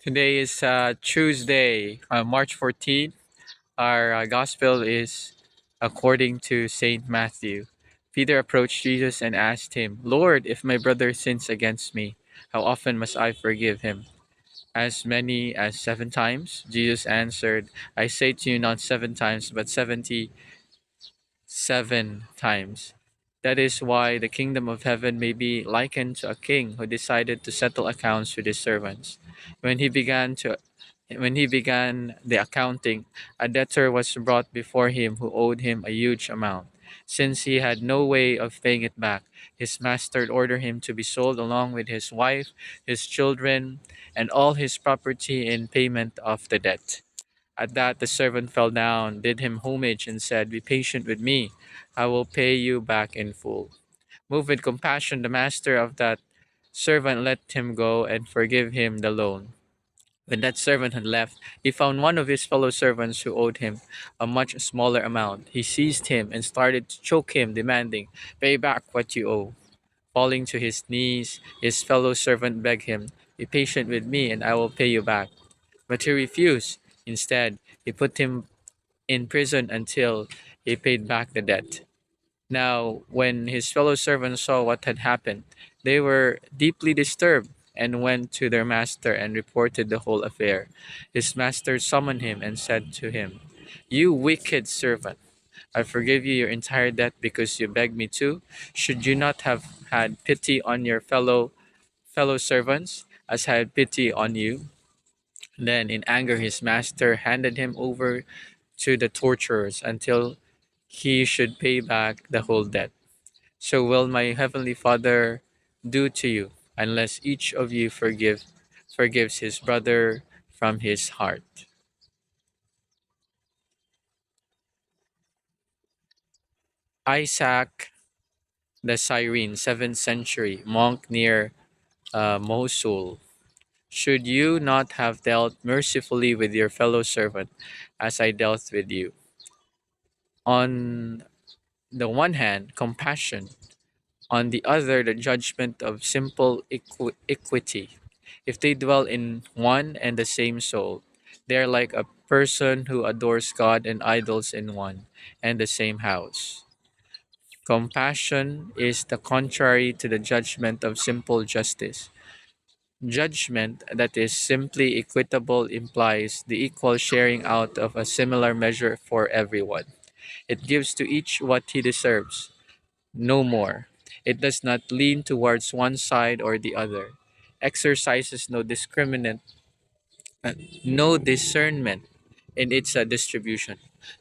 Today is Tuesday, March 14th. Our gospel is according to St. Matthew. Peter approached Jesus and asked him, Lord, if my brother sins against me, how often must I forgive him? As many as 7 times? Jesus answered, I say to you, not 7 times, but 77 times. That is why the kingdom of heaven may be likened to a king who decided to settle accounts with his servants. When he began to when he began the accounting, a debtor was brought before him who owed him a huge amount. Since he had no way of paying it back, his master ordered him to be sold along with his wife, his children, and all his property in payment of the debt. At that the servant fell down, did him homage, and said, Be patient with me, I will pay you back in full. Moved with compassion, the master of that servant let him go and forgive him the loan. When that servant had left, he found one of his fellow servants who owed him a much smaller amount. He seized him and started to choke him, demanding, Pay back what you owe. Falling to his knees, his fellow servant begged him, Be patient with me, and I will pay you back. But he refused. Instead, he put him in prison until he paid back the debt. Now, when his fellow servants saw what had happened, they were deeply disturbed and went to their master and reported the whole affair. His master summoned him and said to him, You wicked servant, I forgive you your entire debt because you begged me to. Should you not have had pity on your fellow servants as I had pity on you? Then, in anger, his master handed him over to the torturers until he should pay back the whole debt. So will my heavenly Father do to you, unless each of you forgives his brother from his heart. Isaac the Cyrene, 7th century monk near Mosul. Should you not have dealt mercifully with your fellow servant as I dealt with you? On the one hand, compassion, on the other, the judgment of simple equity. If they dwell in one and the same soul, they are like a person who adores God and idols in one and the same house. Compassion is the contrary to the judgment of simple justice. Judgment that is simply equitable implies the equal sharing out of a similar measure for everyone. It gives to each what he deserves, no more. It does not lean towards one side or the other, exercises no discernment in its distribution.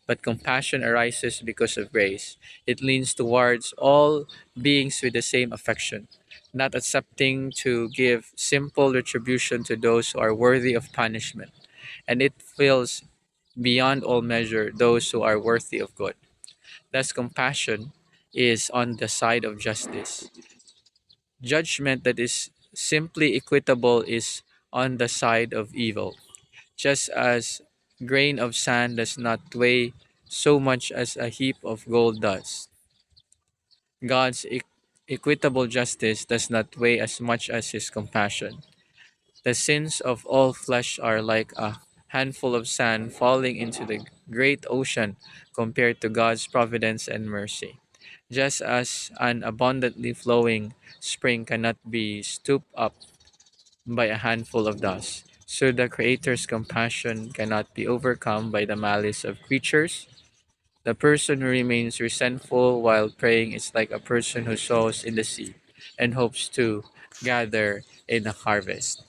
But compassion arises because of grace. It leans towards all beings with the same affection, not accepting to give simple retribution to those who are worthy of punishment, and it fills beyond all measure those who are worthy of good. Thus, compassion is on the side of justice. Judgment that is simply equitable is on the side of evil. Just as grain of sand does not weigh so much as a heap of gold does, God's equitable justice does not weigh as much as his compassion. The sins of all flesh are like a handful of sand falling into the great ocean compared to God's providence and mercy. Just as an abundantly flowing spring cannot be stooped up by a handful of dust, so the Creator's compassion cannot be overcome by the malice of creatures. The person who remains resentful while praying is like a person who sows in the sea and hopes to gather in a harvest.